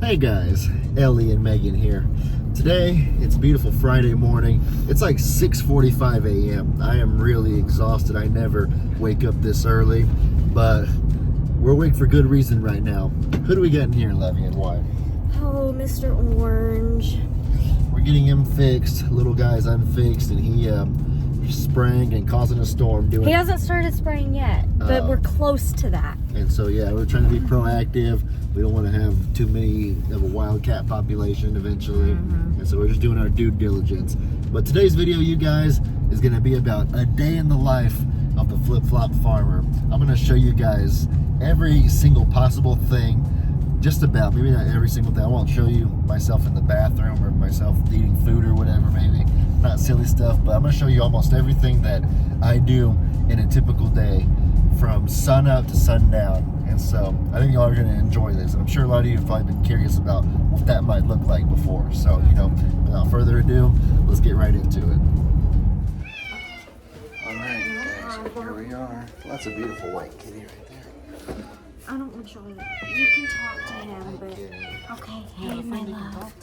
Hey guys, Ellie and Megan here. Today, it's a beautiful Friday morning. It's like 6:45 a.m. I am really exhausted. I never wake up this early, but we're awake for good reason right now. Who do we got in here, Levy, and why? Oh, Mr. Orange. We're getting him fixed. Little guy's unfixed, and he sprang and causing a storm. He hasn't started spraying yet, but we're close to that. And so, yeah, we're trying to be proactive. We don't want to have too many of a wildcat population eventually. And so we're just doing our due diligence. But today's video, you guys, is going to be about a day in the life of the flip-flop farmer. I'm going to show you guys every single possible thing, just about, maybe not every single thing. I won't show you myself in the bathroom or myself eating food or whatever, maybe. Not silly stuff, but I'm going to show you almost everything that I do in a typical day from sun up to sundown. And so I think y'all are going to enjoy this. And I'm sure a lot of you have probably been curious about what that might look like before. So, without further ado, let's get right into it. All right, guys, so here we are. That's a beautiful white kitty right there. I don't want you. You can talk to him, but okay. Hey, my love.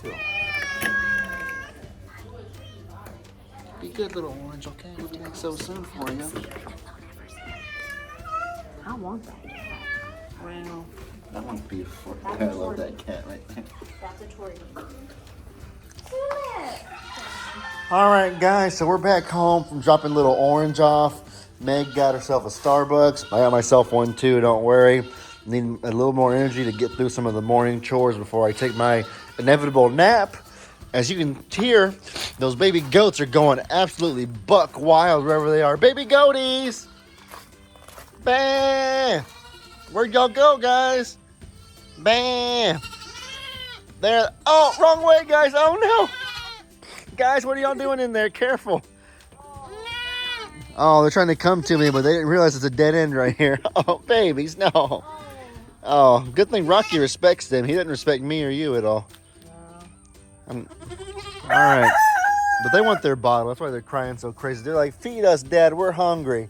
Be good, little orange, okay? Everything's so soon for you. I want that. Well, that one's beautiful. I love that cat right there. That's a Tori. All right, guys, so we're back home from dropping little orange off. Meg got herself a Starbucks. I got myself one too, don't worry. Need a little more energy to get through some of the morning chores before I take my inevitable nap. As you can hear, those baby goats are going absolutely buck wild wherever they are. Baby goaties! Bam! Where'd y'all go, guys? Bam! There. Oh, wrong way, guys. Oh, no. Guys, what are y'all doing in there? Careful. Oh, they're trying to come to me, but they didn't realize it's a dead end right here. Oh, babies, no. Oh, good thing Rocky respects them. He doesn't respect me or you at all. All right. But they want their bottle. That's why they're crying so crazy. They're like, feed us, Dad. We're hungry.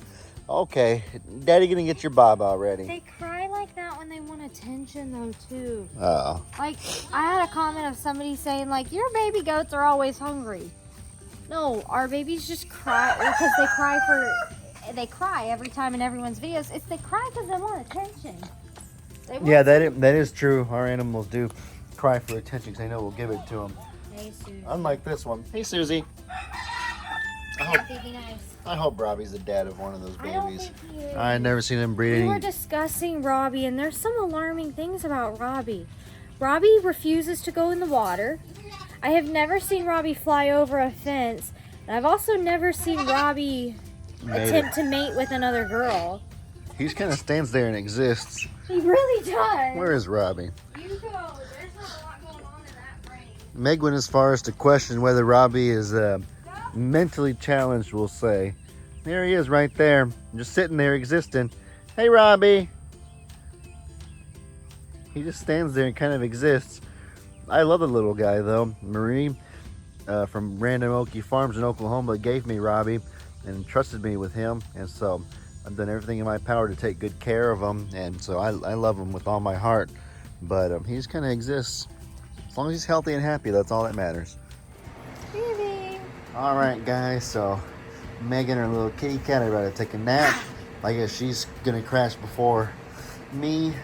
Okay. Daddy gonna get your baba already. They cry like that when they want attention, though, too. Oh. Like, I had a comment of somebody saying, like, your baby goats are always hungry. No, our babies just cry because they cry every time in everyone's videos. They cry because they want attention. Yeah, that is true. Our animals do cry for attention because they know we'll give it to them. Hey, Susie. Unlike this one. Hey, Susie. I hope Robbie's the dad of one of those babies. I never seen him breeding. We were discussing Robbie, and there's some alarming things about Robbie. Robbie refuses to go in the water. I have never seen Robbie fly over a fence. And I've also never seen Robbie attempt to mate with another girl. He just kind of stands there and exists. He really does. Where is Robbie? You go. There's not a lot going on in that brain. Meg went as far as to question whether Robbie is mentally challenged, we'll say. There he is right there, just sitting there existing. Hey, Robbie. He just stands there and kind of exists. I love the little guy, though. Marie from Random Okie Farms in Oklahoma gave me Robbie and trusted me with him. And so I've done everything in my power to take good care of him. And so I love him with all my heart. But he just kind of exists. As long as he's healthy and happy, that's all that matters. Baby. All right, guys. So Megan, her little kitty cat, are about to take a nap. I guess she's going to crash before me.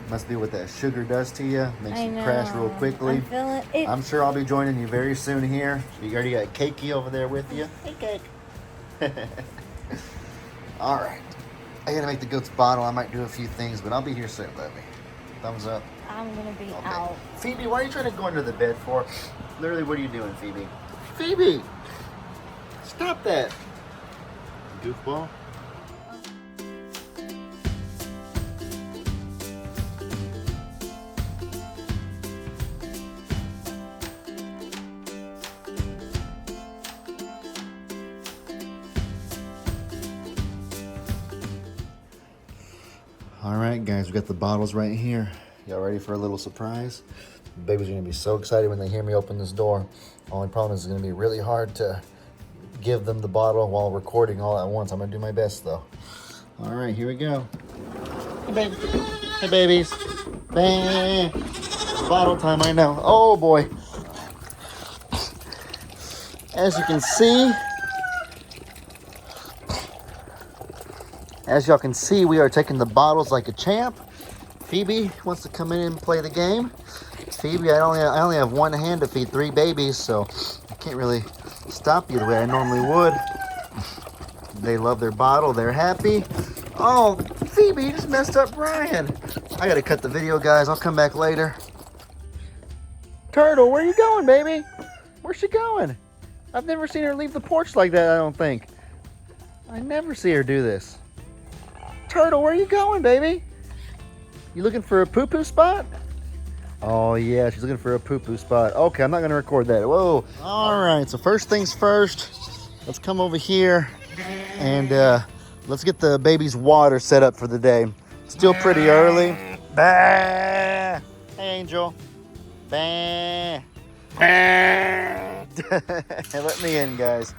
Must be what that sugar does to you. Makes you crash real quickly. I'm feeling it. I'm sure I'll be joining you very soon here. You already got Cakey over there with you. Hey, Cake. All right. I got to make the goats bottle. I might do a few things, but I'll be here soon, Levy. Thumbs up. I'm going to be Okay. out. Phoebe, why are you trying to go under the bed for? Literally, what are you doing, Phoebe? Phoebe! Stop that. Goofball. All right, guys, we got the bottles right here. Y'all ready for a little surprise? The babies are gonna be so excited when they hear me open this door. Only problem is it's gonna be really hard to give them the bottle while recording all at once. I'm gonna do my best though. All right, here we go. Hey, baby. Hey, babies. Bang. Bottle time, I know. Oh, boy. As you can see, as y'all can see, we are taking the bottles like a champ. Phoebe wants to come in and play the game. Phoebe, I only have one hand to feed 3 babies, so I can't really stop you the way I normally would. They love their bottle. They're happy. Oh, Phoebe, you just messed up Brian. I gotta cut the video, guys. I'll come back later. Turtle, where you going, baby? Where's she going? I've never seen her leave the porch like that, I don't think. I never see her do this. Turtle, where you going, baby? You looking for a poo-poo spot? Oh, yeah, she's looking for a poo-poo spot. Okay, I'm not going to record that. Whoa. All right, so first things first, let's come over here and let's get the baby's water set up for the day. Still pretty early. Bah! Hey, Angel. Bah! Let me in, guys.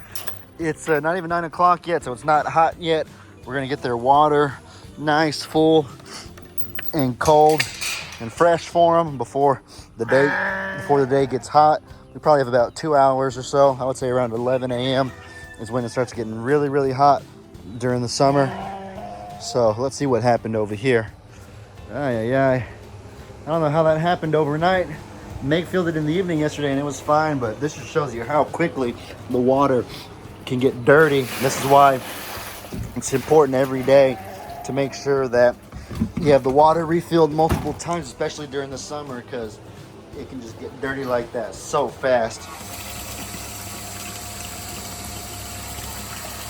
It's not even 9 o'clock yet, so it's not hot yet. We're going to get their water nice, full, and cold and fresh for them before the day gets hot. We probably have about 2 hours or so. I would say around 11 a.m. is when it starts getting really, really hot during the summer. So let's see what happened over here. I don't know how that happened overnight. Meg filled it in the evening yesterday and it was fine, but this just shows you how quickly the water can get dirty. This is why it's important every day to make sure that you have the water refilled multiple times, especially during the summer, because it can just get dirty like that so fast.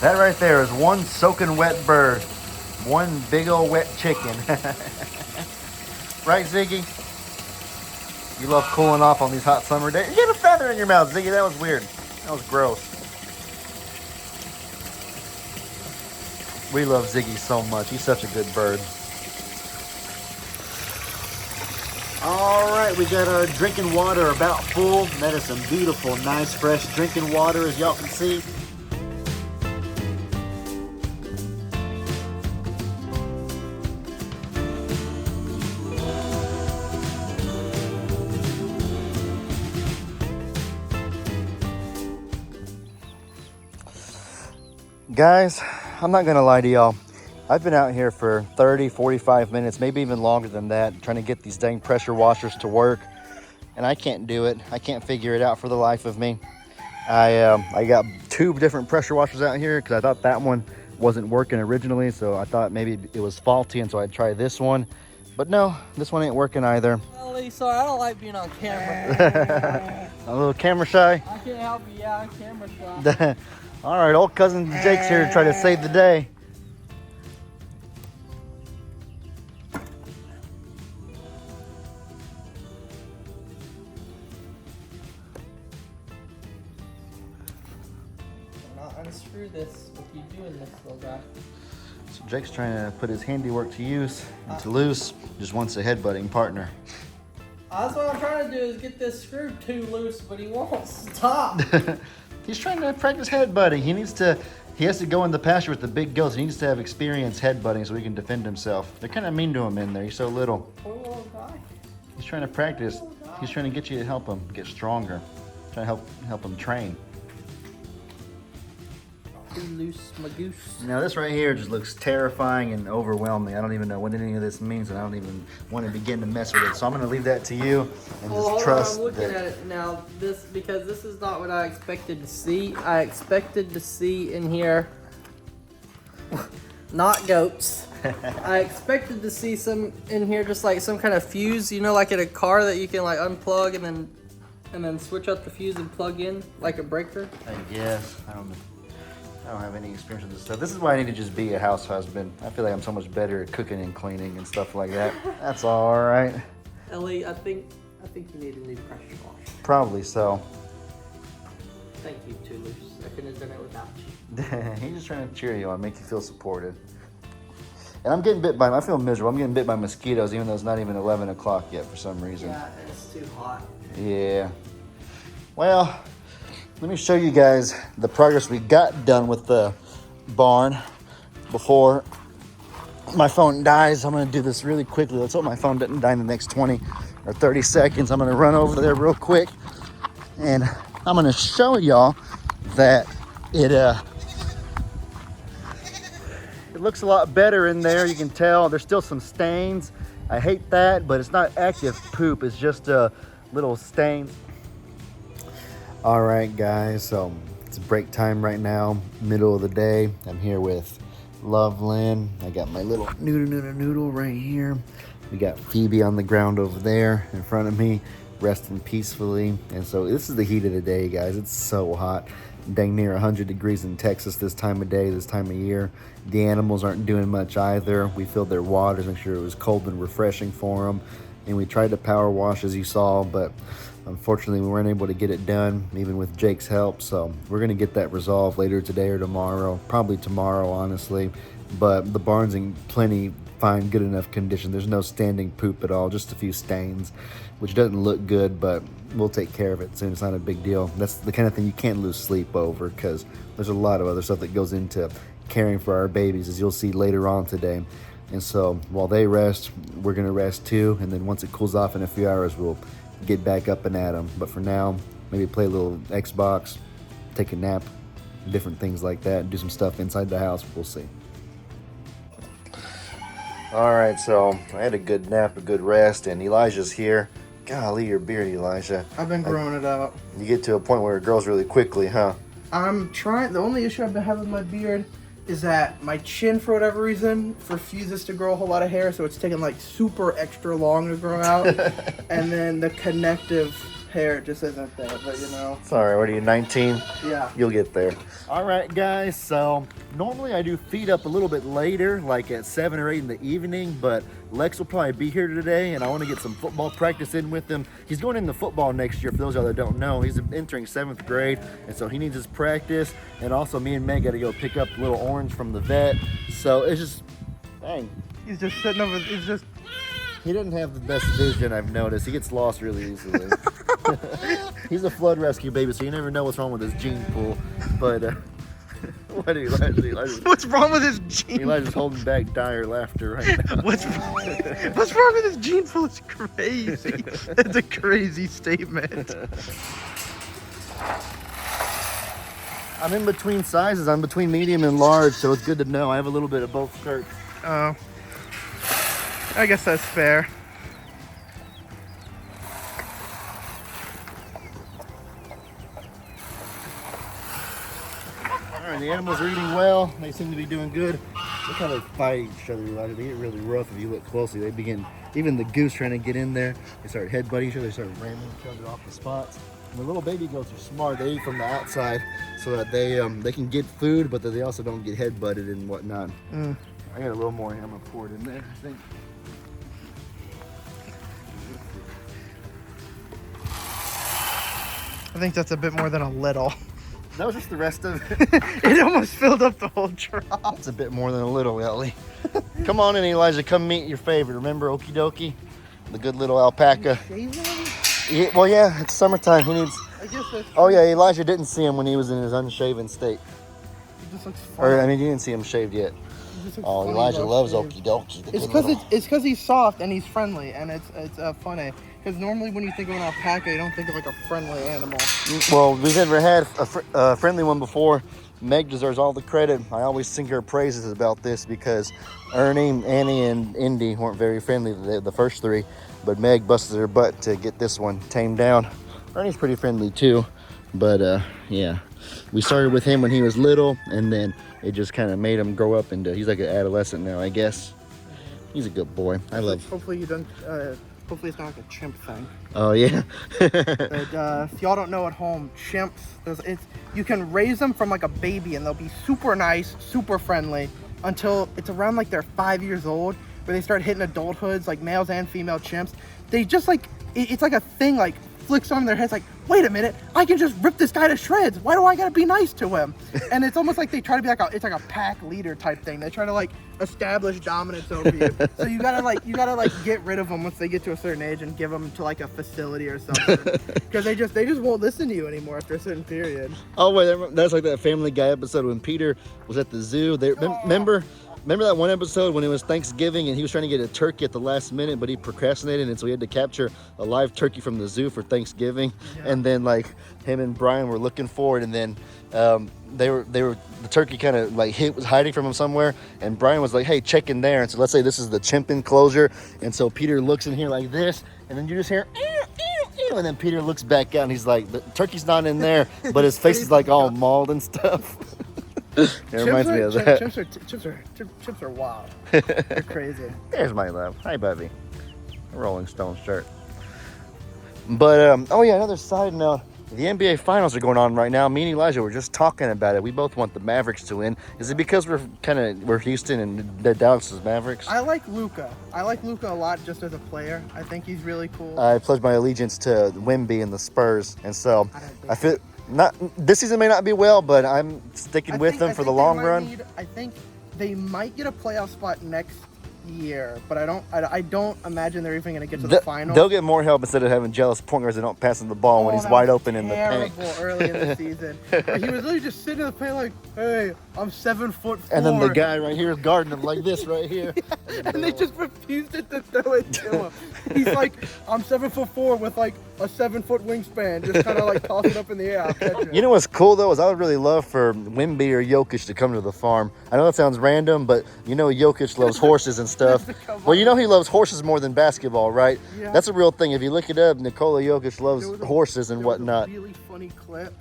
That right there is one soaking wet bird. One big old wet chicken. Right, Ziggy? You love cooling off on these hot summer days. You get a feather in your mouth, Ziggy. That was weird. That was gross. We love Ziggy so much. He's such a good bird. All right, we got our drinking water about full. That is some beautiful, nice, fresh drinking water, as y'all can see. Guys, I'm not gonna lie to y'all. I've been out here for 30, 45 minutes, maybe even longer than that, trying to get these dang pressure washers to work. And I can't do it. I can't figure it out for the life of me. I got 2 different pressure washers out here because I thought that one wasn't working originally. So I thought maybe it was faulty, and so I'd try this one. But no, this one ain't working either. Ellie, sorry, I don't like being on camera. A little camera shy? I can't help you, yeah, I'm camera shy. All right, old cousin Jake's here to try to save the day. Not unscrew this with you doing this, little guy. So Jake's trying to put his handiwork to use and to loose. Just wants a headbutting partner. That's what I'm trying to do, is get this screw too loose, but he won't stop. He's trying to practice headbutting. He has to go in the pasture with the big goats. He needs to have experience headbutting so he can defend himself. They're kind of mean to him in there. He's so little. Poor little guy. He's trying to practice. He's trying to get you to help him get stronger. Trying to help him train. Too loose, my goose. Now this right here just looks terrifying and overwhelming. I don't even know what any of this means, and I don't even want to begin to mess with it. So I'm going to leave that to you and just trust I'm looking at it now. Because this is not what I expected to see. I expected to see in here not goats. I expected to see some in here, just like some kind of fuse, you know, like in a car that you can like unplug and then switch out the fuse and plug in like a breaker. I guess. I don't have any experience with this stuff. This is why I need to just be a house husband. I feel like I'm so much better at cooking and cleaning and stuff like that. That's all right. Ellie, I think you need a new pressure washer. Probably so. Thank you, Toulouse. I couldn't have done it without you. He's just trying to cheer you on, make you feel supported. And I'm getting bit by, I feel miserable. I'm getting bit by mosquitoes, even though it's not even 11 o'clock yet for some reason. Yeah, it's too hot. Yeah. Well, let me show you guys the progress we got done with the barn before my phone dies, I'm gonna do this really quickly. Let's hope my phone doesn't die in the next 20 or 30 seconds. I'm gonna run over there real quick and I'm gonna show y'all that it looks a lot better in there. You can tell there's still some stains. I hate that, but it's not active poop, it's just little stains. All right guys, so it's break time right now, middle of the day. I'm here with Loveland. I got my little noodle right here. We got Phoebe on the ground over there in front of me, resting peacefully. And so this is the heat of the day, guys. It's so hot. Dang near 100 degrees in Texas this time of day, this time of year. The animals aren't doing much either. We filled their waters, make sure it was cold and refreshing for them. And we tried to power wash, as you saw, but unfortunately we weren't able to get it done, even with Jake's help. So we're gonna get that resolved later today or tomorrow, probably tomorrow, honestly. But the barn's in plenty fine, good enough condition. There's no standing poop at all, just a few stains, which doesn't look good, but we'll take care of it soon. It's not a big deal. That's the kind of thing you can't lose sleep over, because there's a lot of other stuff that goes into caring for our babies, as you'll see later on today. And so while they rest, we're gonna rest too, and then once it cools off in a few hours, we'll get back up and at them. But for now, maybe play a little Xbox, take a nap, different things like that, do some stuff inside the house. We'll see. All right, so I had a good nap, a good rest, and Elijah's here. Golly, your beard, Elijah. I've been growing it out. You get to a point where it grows really quickly, huh? I'm trying. The only issue I've been having with my beard is that my chin, for whatever reason, refuses to grow a whole lot of hair, so it's taking like super extra long to grow out. And then the connective hair just isn't there, but you know. It's all right. What are you, 19? Yeah. You'll get there. All right, guys. So normally I do feed up a little bit later, like at 7 or 8 in the evening, but Lex will probably be here today, and I want to get some football practice in with him. He's going into football next year, for those of you that don't know. He's entering 7th grade, and so he needs his practice. And also me and Meg got to go pick up little Orange from the vet. So it's just, dang. He's just sitting over, He doesn't have the best vision, I've noticed. He gets lost really easily. He's a flood rescue baby, so you never know what's wrong with his gene pool. But what are you, Elijah? What's wrong with his gene? Elijah's holding back dire laughter right now. What's wrong with his gene pool? It's crazy. That's a crazy statement. I'm in between sizes. I'm between medium and large, so it's good to know. I have a little bit of both skirts. Oh, I guess that's fair. All right, the animals are eating well. They seem to be doing good. Look how they fight each other, Elijah. They get really rough if you look closely. They begin, even the goose trying to get in there, they start headbutting each other. They start ramming each other off the spots. And the little baby goats are smart. They eat from the outside so that they can get food, but that they also don't get headbutted and whatnot. I got a little more here. I'm gonna pour it in there, I think. I think that's a bit more than a little. That was just the rest of it. It almost filled up the whole drop. It's a bit more than a little, Ellie. Come on in, Elijah. Come meet your favorite. Remember Okie Dokie? The good little alpaca. Yeah, well, yeah, it's summertime. He needs... I guess that's Oh, yeah, Elijah didn't see him when he was in his unshaven state. It just looks funny. Or, I mean, you didn't see him shaved yet. Oh, Elijah loves Okie Dokie. It's because he's soft and he's friendly, and it's funny. Because normally when you think of an alpaca, you don't think of like a friendly animal. Well, we've never had a friendly one before. Meg deserves all the credit. I always sing her praises about this because Ernie, Annie, and Indy weren't very friendly, the first three. But Meg busted her butt to get this one tamed down. Ernie's pretty friendly too. But yeah, we started with him when he was little, and then it just kind of made him grow up into, he's like an adolescent now, I guess. He's a good boy. I love. Hopefully you don't. Hopefully it's not like a chimp thing. Oh yeah. But if y'all don't know at home, chimps, you can raise them from like a baby and they'll be super nice, super friendly until it's around like they're 5 years old where they start hitting adulthoods, like males and female chimps. They just like, it's like a thing like flicks on their heads like, wait a minute, I can just rip this guy to shreds. Why do I gotta be nice to him? And it's almost like they try to be like it's like a pack leader type thing. They try to like establish dominance over you. So you gotta get rid of them once they get to a certain age and give them to like a facility or something. Because they just won't listen to you anymore after a certain period. Oh wait, that's like that Family Guy episode when Peter was at the zoo. Remember remember that one episode when it was Thanksgiving and he was trying to get a turkey at the last minute, but he procrastinated, and so he had to capture a live turkey from the zoo for Thanksgiving. Yeah. And then like him and Brian were looking for it, and then the turkey kind of like was hiding from him somewhere, and Brian was like, hey, check in there. And so let's say this is the chimp enclosure, and so Peter looks in here like this, and then you just hear ew, ew, ew, and then Peter looks back out and he's like, the turkey's not in there, but his face is like all mauled and stuff. It reminds me of that. Chimps are wild. They're crazy. There's my love. Hi, Bubby. A Rolling Stone shirt. But, oh yeah, another side note. The NBA Finals are going on right now. Me and Elijah were just talking about it. We both want the Mavericks to win. Is it because we're Houston and the Dallas is Mavericks? I like Luka. I like Luka a lot just as a player. I think he's really cool. I pledge my allegiance to Wemby and the Spurs, and so I feel not this season may not be well, but I'm sticking with them for the long run. I think they might get a playoff spot next year, but I don't imagine they're even going to get to the final. They'll get more help instead of having jealous point guards that don't pass him the ball when he's wide open in the paint. Terrible early in the season. He was literally just sitting in the paint like, hey, I'm 7'4". And then the guy right here is guarding him like this right here. And they just refused to throw it to him. He's like, I'm 7'4" with like a 7-foot wingspan, just kind of like toss it up in the air. I'll catch it. You know what's cool though is I would really love for Wemby or Jokic to come to the farm. I know that sounds random, but you know Jokic loves horses and stuff. Well, you know he loves horses more than basketball, right? Yeah. That's a real thing. If you look it up, Nikola Jokic loves horses and whatnot. There was a really funny clip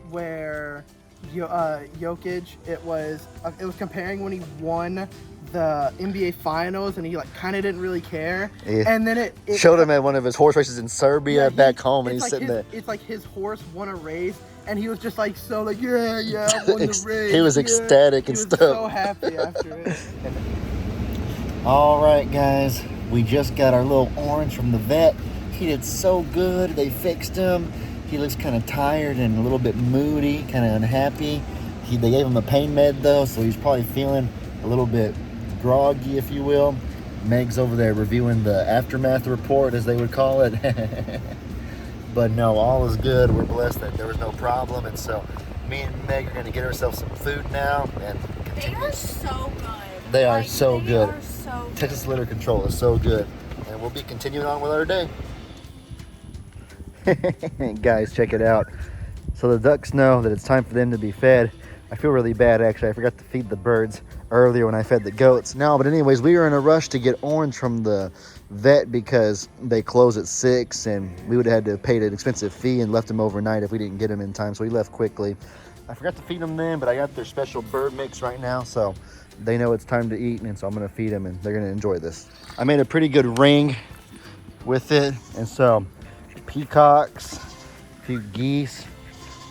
where Jokic, it was comparing when he won the NBA Finals, and he like kind of didn't really care. Yeah. And then it showed him at one of his horse races in Serbia back home, and he's like sitting there. It's like his horse won a race, and he was just like so like yeah, I won the race. He was ecstatic and he was stuff. So happy after it. All right, guys, we just got our little orange from the vet. He did so good. They fixed him. He looks kind of tired and a little bit moody, kind of unhappy. They gave him a pain med though, so he's probably feeling a little bit groggy, if you will. Meg's over there reviewing the aftermath report, as they would call it. But no, all is good. We're blessed that there was no problem, and so me and Meg are going to get ourselves some food now and continue. They are so good. They are so good. They are so good. Texas Litter Control is so good, and we'll be continuing on with our day. Guys, check it out. So the ducks know that it's time for them to be fed. I feel really bad, actually. I forgot to feed the birds earlier when I fed the goats. No, but anyways, we were in a rush to get orange from the vet because they close at 6, and we would have had to pay an expensive fee and left them overnight if we didn't get them in time, so we left quickly. I forgot to feed them then, but I got their special bird mix right now, so they know it's time to eat, and so I'm going to feed them, and they're going to enjoy this. I made a pretty good ring with it, and so peacocks, a few geese.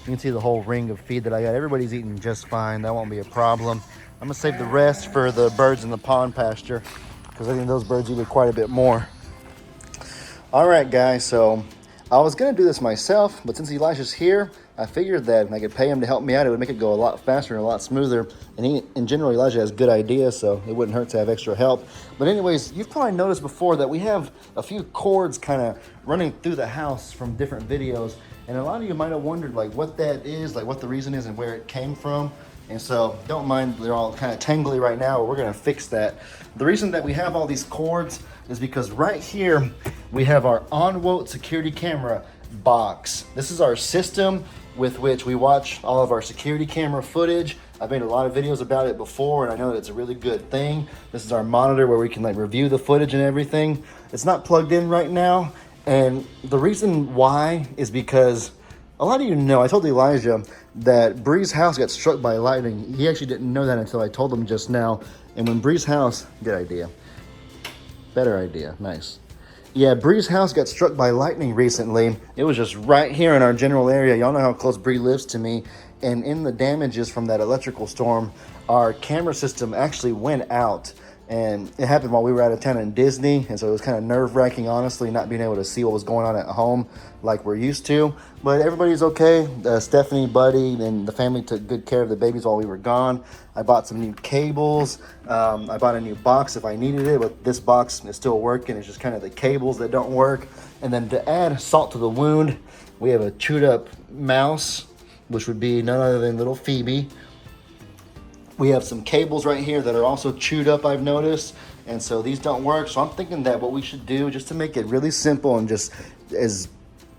You can see the whole ring of feed that I got. Everybody's eating just fine. That won't be a problem. I'm going to save the rest for the birds in the pond pasture because I think those birds eat it quite a bit more. All right, guys. So I was going to do this myself, but since Elijah's here, I figured that I could pay him to help me out. It would make it go a lot faster and a lot smoother. And in general, Elijah has good ideas, so it wouldn't hurt to have extra help. But anyways, you've probably noticed before that we have a few cords kind of running through the house from different videos. And a lot of you might have wondered like what that is, like what the reason is and where it came from. And so don't mind, they're all kind of tangly right now, but we're gonna fix that. The reason that we have all these cords is because right here, we have our OnWote security camera box. This is our system with which we watch all of our security camera footage. I've made a lot of videos about it before, and I know that it's a really good thing. This is our monitor where we can like review the footage and everything. It's not plugged in right now. And the reason why is because a lot of you know, I told Elijah that Bree's house got struck by lightning. He actually didn't know that until I told him just now. And when Bree's house, good idea. Better idea, nice. Yeah, Bree's house got struck by lightning recently. It was just right here in our general area. Y'all know how close Bree lives to me. And in the damages from that electrical storm, our camera system actually went out. And it happened while we were out of town in Disney. And so it was kind of nerve-wracking, honestly, not being able to see what was going on at home like we're used to. But everybody's okay. Stephanie, Buddy, and the family took good care of the babies while we were gone. I bought some new cables. I bought a new box if I needed it, but this box is still working. It's just kind of the cables that don't work. And then to add salt to the wound, we have a chewed up mouse, which would be none other than little Phoebe. We have some cables right here that are also chewed up, I've noticed. And so these don't work. So I'm thinking that what we should do, just to make it really simple and just as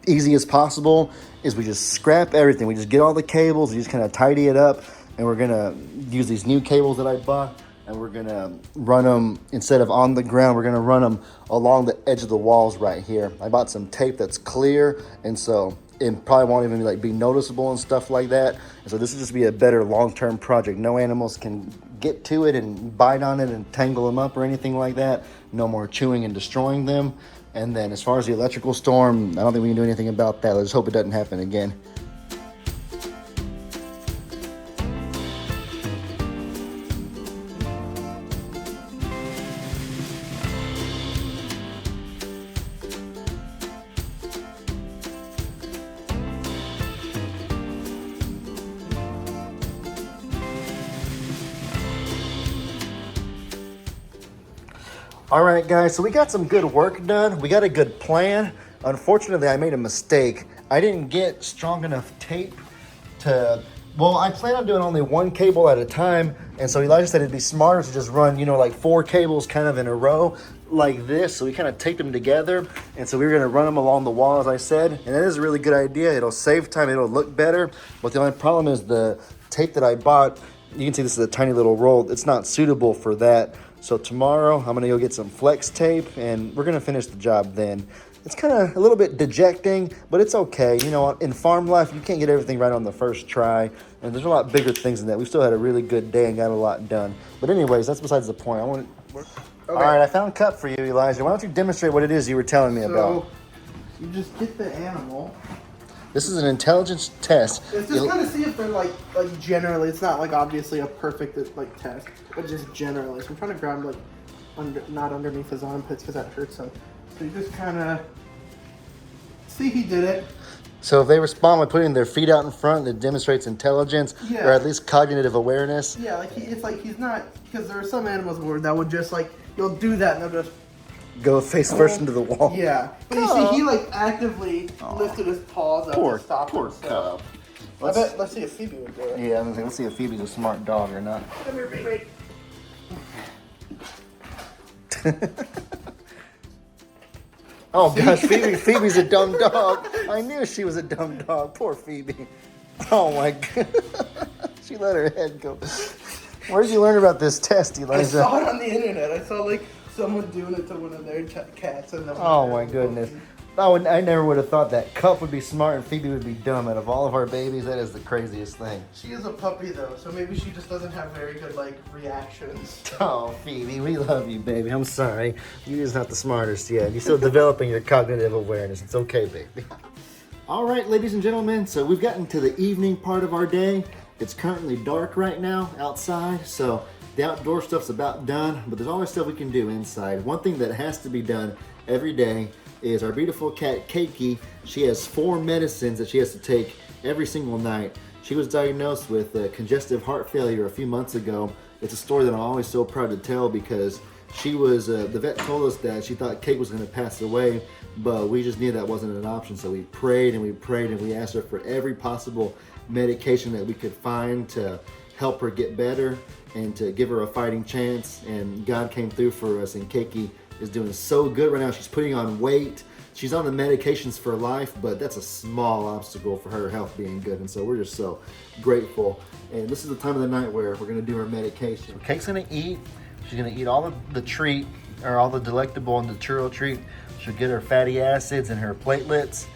easy as possible, is we just scrap everything. We just get all the cables, we just kind of tidy it up, and we're gonna use these new cables that I bought, and we're gonna run them, instead of on the ground, we're gonna run them along the edge of the walls right here. I bought some tape that's clear, and so it probably won't even like be noticeable and stuff like that. And so this will just be a better long-term project. No animals can get to it and bite on it and tangle them up or anything like that. No more chewing and destroying them. And then as far as the electrical storm, I don't think we can do anything about that. Let's hope it doesn't happen again. All right, guys, so we got some good work done. We got a good plan. Unfortunately, I made a mistake. I didn't get strong enough tape to, well, I plan on doing only one cable at a time. And so Elijah said it'd be smarter to just run, you know, like 4 cables kind of in a row like this. So we kind of taped them together. And so we were gonna run them along the wall, as I said. And that is a really good idea. It'll save time, it'll look better. But the only problem is the tape that I bought, you can see this is a tiny little roll. It's not suitable for that. So tomorrow I'm gonna go get some flex tape and we're gonna finish the job then. It's kind of a little bit dejecting, but it's okay. You know, in farm life, you can't get everything right on the first try. And there's a lot bigger things than that. We still had a really good day and got a lot done. But anyways, that's besides the point. Okay. All right, I found cup for you, Elijah. Why don't you demonstrate what it is you were telling me about? You just get the animal. This is an intelligence test. It's just kind of see if they're like generally. It's not like obviously a perfect like test, but just generally. So I'm trying to grab like not underneath his armpits because that hurts him. So you just kind of see he did it. So if they respond by putting their feet out in front, that demonstrates intelligence or at least cognitive awareness. Yeah, like it's like he's not, because there are some animals where that would just like you'll do that and they'll just go face first into the wall. Yeah, but you see, he like actively lifted his paws up to stop poor himself. cub. Let's see if Phoebe would do it. Yeah, let's see if Phoebe's a smart dog or not. Come here, baby. Oh gosh, Phoebe's a dumb dog. I knew she was a dumb dog. Poor Phoebe. Oh my god. She let her head go. Where did you learn about this test, Elijah? I saw it on the internet. I saw like someone doing it to one of their cats. And oh my goodness. I never would have thought that Cup would be smart and Phoebe would be dumb. Out of all of our babies, that is the craziest thing. She is a puppy though, so maybe she just doesn't have very good like reactions. Oh, Phoebe, we love you, baby. I'm sorry. You're just not the smartest yet. You're still developing your cognitive awareness. It's okay, baby. All right, ladies and gentlemen, so we've gotten to the evening part of our day. It's currently dark right now outside, so the outdoor stuff's about done, but there's always stuff we can do inside. One thing that has to be done every day is our beautiful cat, Keiki. She has 4 medicines that she has to take every single night. She was diagnosed with congestive heart failure a few months ago. It's a story that I'm always so proud to tell because she was, the vet told us that she thought Kate was gonna pass away, but we just knew that wasn't an option. So we prayed and we prayed and we asked her for every possible medication that we could find to help her get better and to give her a fighting chance. And God came through for us, and Keiki is doing so good right now. She's putting on weight. She's on the medications for life, but that's a small obstacle for her health being good. And so we're just so grateful. And this is the time of the night where we're gonna do her medication. Kate's gonna eat. She's gonna eat all of the treat, or all the delectable and the churro treat. She'll get her fatty acids and her platelets,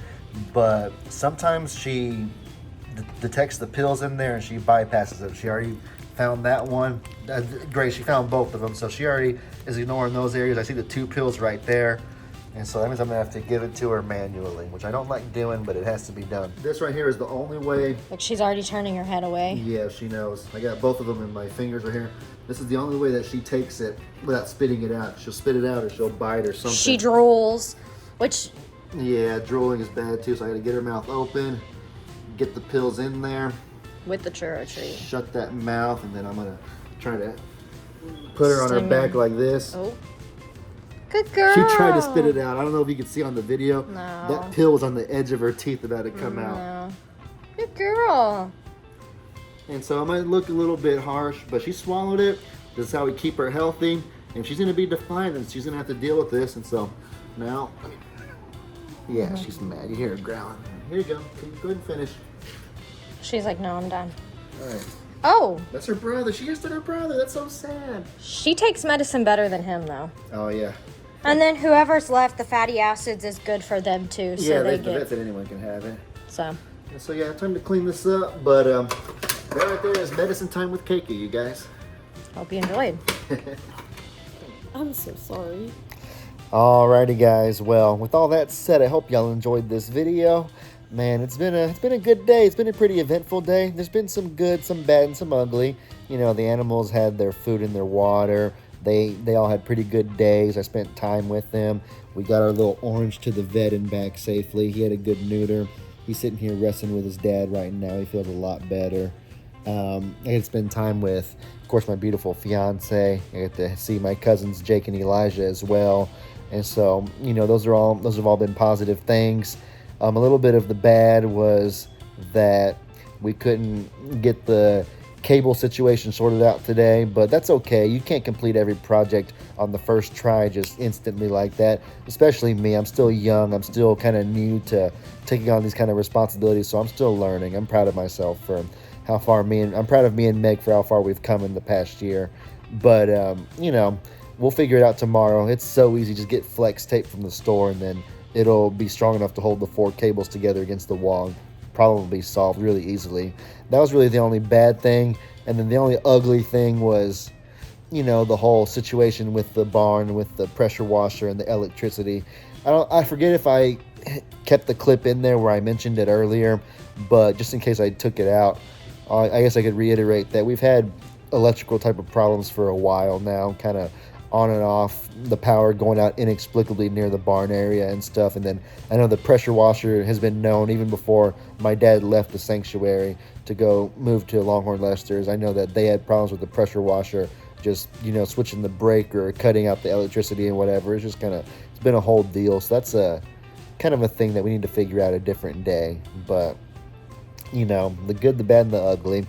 but sometimes she detects the pills in there and she bypasses it. She already found that one. Great, she found both of them, so she already is ignoring those areas. I see the 2 pills right there, and so that means I'm gonna have to give it to her manually, which I don't like doing, but it has to be done. This right here is the only way. Like she's already turning her head away. Yeah, she knows. I got both of them in my fingers right here. This is the only way that she takes it without spitting it out. She'll spit it out or she'll bite or something. She drools, which... Yeah, drooling is bad too, so I gotta get her mouth open, get the pills in there. With the churro treat. Shut that mouth, and then I'm gonna try to put her on her back like this. Oh. Good girl. She tried to spit it out. I don't know if you can see on the video. No. That pill was on the edge of her teeth about to come out. No. Good girl. And so it might look a little bit harsh, but she swallowed it. This is how we keep her healthy. And she's gonna be defiant and she's gonna have to deal with this. And so now, yeah, she's mad. You hear her growling. Here you go. Go ahead and finish. She's like, no, I'm done. All right. Oh, That's her brother. She gets to her brother. That's so sad. she takes medicine better than him, though. Oh, yeah. And then whoever's left, the fatty acids is good for them, too. So Yeah, they the get, vet said anyone can have it. so. And so, yeah, time to clean this up. But that right there is medicine time with Keiki, you guys. Hope you enjoyed. I'm so sorry. Alrighty, guys. Well, with all that said, I hope y'all enjoyed this video. Man, it's been a good day. It's been a pretty eventful day. There's been some good, some bad, and some ugly. You know, the animals had their food and their water. They all had pretty good days. I spent time with them. We got our little orange to the vet and back safely. He had a good neuter. He's sitting here wrestling with his dad right now. He feels a lot better. I get to spend time with, of course, my beautiful fiance. I get to see my cousins Jake and Elijah as well. And so, you know, those have all been positive things. A little bit of the bad was that we couldn't get the cable situation sorted out today, but that's okay. You can't complete every project on the first try just instantly like that, especially me. I'm still young. I'm still kind of new to taking on these kind of responsibilities, so I'm still learning. I'm proud of myself for how far I'm proud of me and Meg for how far we've come in the past year. But, you know, we'll figure it out tomorrow. It's so easy. Just get flex tape from the store and then it'll be strong enough to hold the 4 cables together against the wall. Probably solved really easily. That was really the only bad thing. And then the only ugly thing was, you know, the whole situation with the barn, with the pressure washer and the electricity. I forget if I kept the clip in there where I mentioned it earlier, but just in case I took it out, I guess I could reiterate that we've had electrical type of problems for a while now, kind of on and off, the power going out inexplicably near the barn area and stuff. And then I know the pressure washer has been known even before my dad left the sanctuary to go move to Longhorn Lester's. I know that they had problems with the pressure washer, just, you know, switching the breaker, cutting out the electricity and whatever. It's just it's been a whole deal. So that's a kind of a thing that we need to figure out a different day. But, you know, the good, the bad, and the ugly.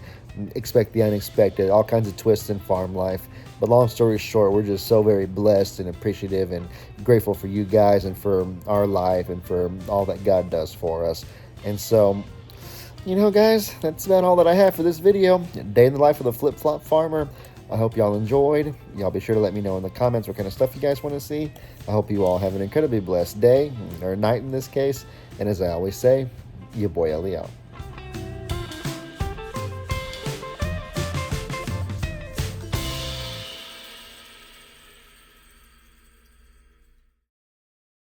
Expect the unexpected, all kinds of twists in farm life. But long story short, we're just so very blessed and appreciative and grateful for you guys and for our life and for all that God does for us. And so, you know, guys, that's about all that I have for this video. Day in the life of the flip-flop farmer. I hope y'all enjoyed. Y'all be sure to let me know in the comments what kind of stuff you guys want to see. I hope you all have an incredibly blessed day, or night in this case. And as I always say, your boy Ellie out.